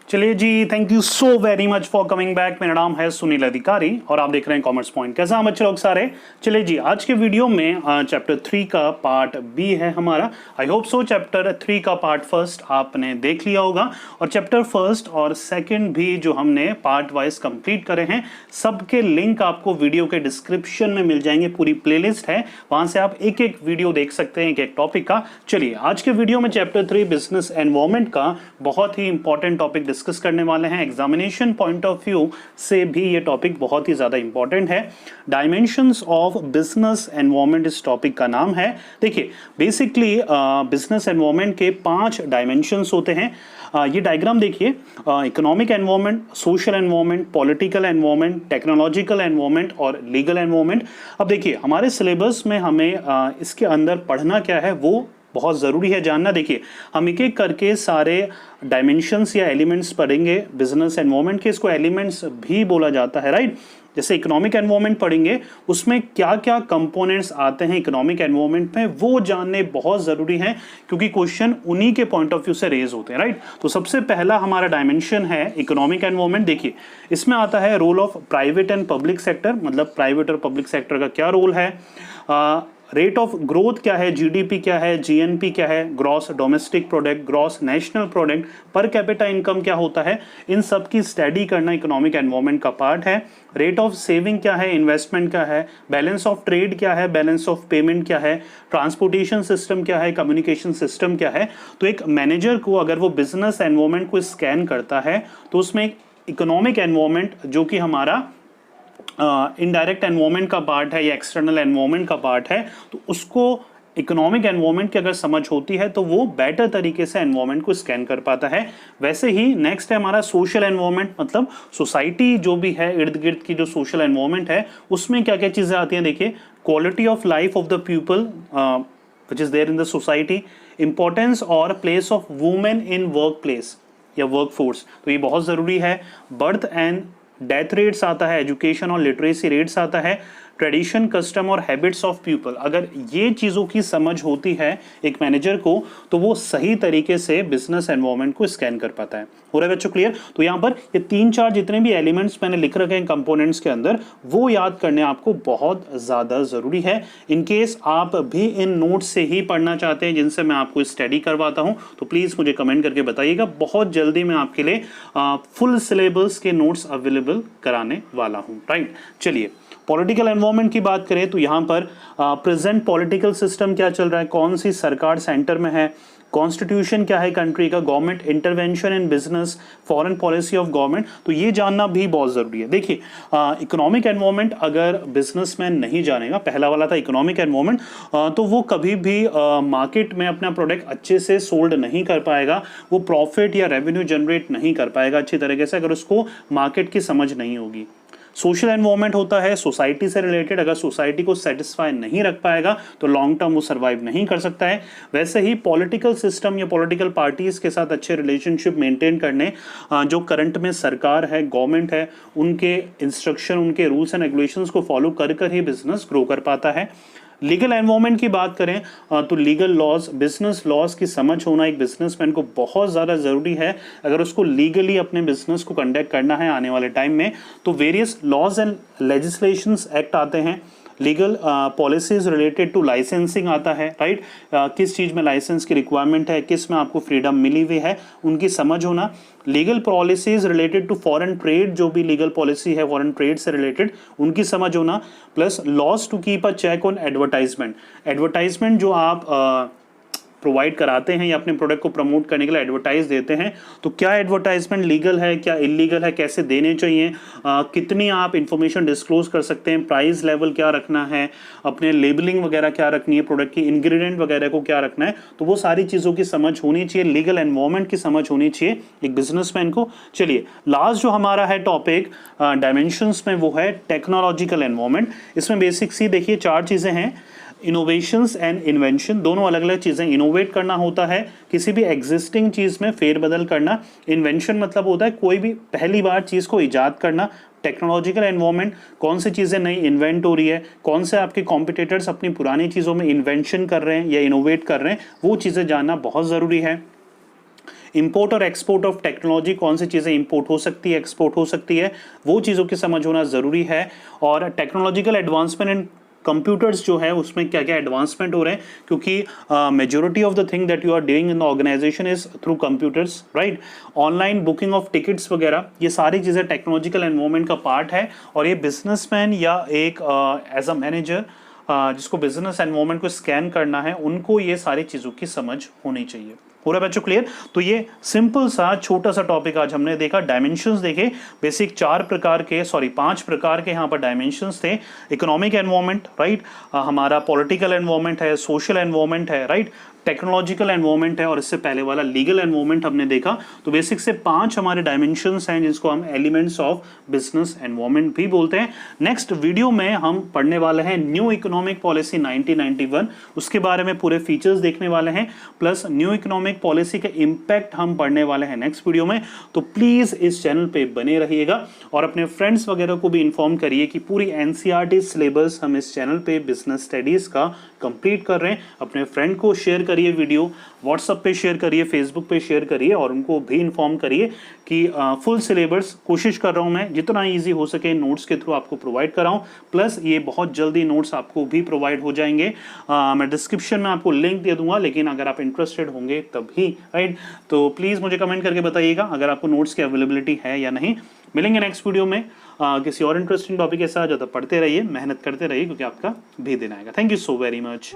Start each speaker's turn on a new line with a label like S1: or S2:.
S1: चलिए जी, thank you so very much for coming back. मेरा नाम है सुनील अधिकारी और आप देख रहे हैं कॉमर्स पॉइंट। कैसा हम बच्चे लोग सारे? चलिए जी, आज के वीडियो में चैप्टर 3 का पार्ट बी है हमारा। आई होप सो चैप्टर 3 का पार्ट फर्स्ट आपने देख लिया होगा और चैप्टर फर्स्ट और सेकंड भी जो हमने पार्ट वाइज कंप्लीट करे हैं, सबके लिंक आपको वीडियो के डिस्क्रिप्शन में मिल जाएंगे। पूरी प्लेलिस्ट है, वहां से आप एक एक वीडियो देख सकते हैं, एक एक टॉपिक का। चलिए, आज के वीडियो में चैप्टर 3 बिजनेस एनवायरनमेंट का बहुत ही इंपॉर्टेंट टॉपिक डिस्कस करने वाले हैं। एग्जामिनेशन पॉइंट ऑफ व्यू से भी ये टॉपिक बहुत ही ज्यादा इंपॉर्टेंट है। डायमेंशंस ऑफ बिजनेस एनवायरनमेंट इस टॉपिक का नाम है। देखिए, बेसिकली बिजनेस एनवायरनमेंट के 5 डायमेंशंस होते हैं। ये डायग्राम देखिए, economic environment, social environment, political environment, technological environment और लीगल एनवायरनमेंट। अब देखिए, हमारे सिलेबस में हमें इसके अंदर पढ़ना क्या है वो बहुत ज़रूरी है जानना। देखिए, हम एक एक करके सारे डायमेंशंस या एलिमेंट्स पढ़ेंगे बिजनेस एनवायरनमेंट के। इसको एलिमेंट्स भी बोला जाता है, राइट। जैसे इकोनॉमिक एनवायरनमेंट पढ़ेंगे, उसमें क्या क्या कंपोनेंट्स आते हैं इकोनॉमिक एनवायरनमेंट में, वो जानने बहुत ज़रूरी है क्योंकि क्वेश्चन उन्हीं के पॉइंट ऑफ व्यू से रेज होते हैं, राइट। तो सबसे पहला हमारा डायमेंशन है इकोनॉमिक एनवायरनमेंट। देखिए, इसमें आता है role of private and public sector, मतलब प्राइवेट और पब्लिक सेक्टर का क्या रोल है। रेट ऑफ ग्रोथ क्या है, जीडीपी क्या है, जीएनपी क्या है, gross domestic product, gross national product, per capita income क्या होता है, इन सब की स्टडी करना इकोनॉमिक एनवायरनमेंट का पार्ट है। रेट ऑफ सेविंग क्या है, इन्वेस्टमेंट क्या है, बैलेंस ऑफ ट्रेड क्या है, बैलेंस ऑफ पेमेंट क्या है, ट्रांसपोर्टेशन सिस्टम क्या है, कम्युनिकेशन सिस्टम क्या है। तो एक मैनेजर को अगर वो बिजनेस एनवायरनमेंट को स्कैन करता है तो उसमें इकोनॉमिक एनवायरनमेंट जो कि हमारा इनडायरेक्ट एनवायरनमेंट का पार्ट है या एक्सटर्नल एनवायरनमेंट का पार्ट है, तो उसको इकोनॉमिक एनवायरनमेंट की अगर समझ होती है तो वो बेटर तरीके से एनवायरनमेंट को स्कैन कर पाता है। वैसे ही नेक्स्ट है हमारा सोशल एनवायरनमेंट, मतलब सोसाइटी जो भी है, इर्द गिर्द की जो सोशल एनवायरनमेंट है, उसमें क्या क्या चीज़ें आती हैं। देखिए, quality of life of the people which is there in the society, importance और place of women in work place या वर्क फोर्स, तो ये बहुत ज़रूरी है। बर्थ एंड डेथ रेट्स आता है, एजुकेशन और लिटरेसी रेट्स आता है, ट्रेडिशन, कस्टम और हैबिट्स ऑफ पीपल। अगर ये चीज़ों की समझ होती है एक मैनेजर को तो वो सही तरीके से बिजनेस एनवायरनमेंट को स्कैन कर पाता है। हो रहा है बच्चों क्लियर? तो यहाँ पर ये 3-4 जितने भी एलिमेंट्स मैंने लिख रखे हैं कंपोनेंट्स के अंदर, वो याद करने आपको बहुत ज़्यादा ज़रूरी है। इन केस आप भी इन नोट्स से ही पढ़ना चाहते हैं जिनसे मैं आपको स्टडी करवाता हूँ तो प्लीज़ मुझे कमेंट करके बताइएगा। बहुत जल्दी मैं आपके लिए फुल सिलेबस के नोट्स अवेलेबल कराने वाला हूँ, राइट। चलिए, पॉलिटिकल एनवायरनमेंट की बात करें तो यहाँ पर प्रेजेंट पॉलिटिकल सिस्टम क्या चल रहा है, कौन सी सरकार सेंटर में है, कॉन्स्टिट्यूशन क्या है कंट्री का, government intervention in business, foreign policy of government, तो ये जानना भी बहुत ज़रूरी है। देखिए, इकोनॉमिक एनवायरनमेंट अगर बिजनेसमैन नहीं जानेगा, पहला वाला था इकोनॉमिक एनवायरनमेंट, तो वो कभी भी मार्केट में अपना प्रोडक्ट अच्छे से सोल्ड नहीं कर पाएगा, वो प्रॉफिट या रेवेन्यू जनरेट नहीं कर पाएगा अच्छी तरीके से अगर उसको मार्केट की समझ नहीं होगी। सोशल एनवायरनमेंट होता है सोसाइटी से रिलेटेड, अगर सोसाइटी को सेटिस्फाई नहीं रख पाएगा तो लॉन्ग टर्म वो सर्वाइव नहीं कर सकता है। वैसे ही पॉलिटिकल सिस्टम या पॉलिटिकल पार्टीज के साथ अच्छे रिलेशनशिप मेंटेन करने, जो करंट में सरकार है, गवर्नमेंट है, उनके इंस्ट्रक्शन, उनके रूल्स एंड रेगुलेशंस को फॉलो कर कर ही बिजनेस ग्रो कर पाता है। लीगल एनवायरनमेंट की बात करें तो लीगल लॉज, बिजनेस लॉज की समझ होना एक बिजनेसमैन को बहुत ज़्यादा ज़रूरी है अगर उसको लीगली अपने बिजनेस को कंडक्ट करना है आने वाले टाइम में। तो various laws and legislations act आते हैं, legal policies related to licensing आता है, राइट। किस चीज़ में लाइसेंस की रिक्वायरमेंट है, किस में आपको फ्रीडम मिली हुई है, उनकी समझ होना। Legal policies related to foreign trade, जो भी लीगल पॉलिसी है फॉरेन ट्रेड से रिलेटेड, उनकी समझ होना। Plus laws to keep a check on advertisement, advertisement जो आप प्रोवाइड कराते हैं या अपने प्रोडक्ट को प्रमोट करने के लिए एडवर्टाइज देते हैं, तो क्या एडवर्टाइजमेंट लीगल है, क्या इलीगल है, कैसे देने चाहिए, कितनी आप इंफॉर्मेशन डिस्क्लोज कर सकते हैं, प्राइस लेवल क्या रखना है, अपने लेबलिंग वगैरह क्या रखनी है, प्रोडक्ट की इंग्रेडिएंट वगैरह को क्या रखना है, तो वो सारी चीज़ों की समझ होनी चाहिए, लीगल एनवायरनमेंट की समझ होनी चाहिए एक बिजनेसमैन को। चलिए, लास्ट जो हमारा है टॉपिक डायमेंशंस में, वो है टेक्नोलॉजिकल एनवायरनमेंट। इसमें बेसिक सी देखिए 4 चीज़ें हैं, इनोवेशंस एंड इन्वेंशन, दोनों अलग अलग चीज़ें। इनोवेट करना होता है किसी भी एग्जिस्टिंग चीज़ में फेरबदल करना, इन्वेंशन मतलब होता है कोई भी पहली बार चीज़ को ईजाद करना, टेक्नोलॉजिकल एनवायरनमेंट, कौन सी चीज़ें नई इन्वेंट हो रही है, कौन से आपके कॉम्पिटिटर्स अपनी पुरानी चीज़ों में इन्वेंशन कर रहे हैं या इनोवेट कर रहे हैं, वो चीज़ें जानना बहुत ज़रूरी है। इंपोर्ट और एक्सपोर्ट ऑफ टेक्नोलॉजी, कौन सी चीज़ें इंपोर्ट हो सकती है, एक्सपोर्ट हो सकती है, वो चीज़ों की समझ होना ज़रूरी है। और टेक्नोलॉजिकल एडवांसमेंट इन कंप्यूटर्स जो है उसमें क्या क्या एडवांसमेंट हो रहे हैं, क्योंकि majority of the thing that you are doing in the organization is through computers, right. Online booking of tickets वगैरह, ये सारी चीज़ें टेक्नोलॉजिकल एनवायरनमेंट का पार्ट है। और ये बिजनेसमैन या एक एज अ मैनेजर जिसको बिजनेस एनवायरनमेंट को स्कैन करना है, उनको ये सारी चीज़ों की समझ होनी चाहिए। हो रहा है बच्चों क्लियर? तो ये सिंपल सा छोटा सा टॉपिक आज हमने देखा। डायमेंशंस देखे, बेसिक 5 प्रकार के यहाँ पर डायमेंशंस थे। इकोनॉमिक एनवायरनमेंट, राइट, हमारा पॉलिटिकल एनवायरनमेंट है, सोशल एनवायरनमेंट है, राइट, टेक्नोलॉजिकल एनवायरनमेंट है, और इससे पहले वाला लीगल एनवायरनमेंट हमने देखा। तो बेसिक से 5 हमारे डायमेंशंस हैं जिसको हम एलिमेंट्स ऑफ बिजनेस एनवायरनमेंट भी बोलते हैं। नेक्स्ट वीडियो में हम पढ़ने वाले हैं न्यू इकोनॉमिक पॉलिसी 1991, उसके बारे में पूरे फीचर्स देखने वाले हैं, प्लस न्यू इकोनॉमिक पॉलिसी के इम्पैक्ट हम पढ़ने वाले हैं नेक्स्ट वीडियो में। तो प्लीज इस चैनल पे बने रहिएगा और अपने फ्रेंड्स वगैरह को भी इन्फॉर्म करिए कि पूरी एनसीईआरटी सिलेबस हम इस चैनल पे बिजनेस स्टडीज का कंप्लीट कर रहे हैं। अपने फ्रेंड को शेयर करिए, वीडियो व्हाट्सएप पे शेयर करिए, फेसबुक पे शेयर करिए, और उनको भी इन्फॉर्म करिए कि फुल सिलेबस कोशिश कर रहा हूँ मैं जितना ईजी हो सके नोट्स के थ्रू आपको प्रोवाइड कराऊँ। प्लस ये बहुत जल्दी नोट्स आपको भी प्रोवाइड हो जाएंगे। मैं डिस्क्रिप्शन में आपको लिंक दे दूंगा, लेकिन अगर आप इंटरेस्टेड होंगे तभी, राइट। तो प्लीज़ मुझे कमेंट करके बताइएगा अगर आपको नोट्स की अवेलेबिलिटी है या नहीं। मिलेंगे नेक्स्ट वीडियो में किसी और इंटरेस्टिंग टॉपिक के साथ। ज़्यादा पढ़ते रहिए, मेहनत करते रहिए, क्योंकि आपका भी दिन आएगा। Thank you so very much.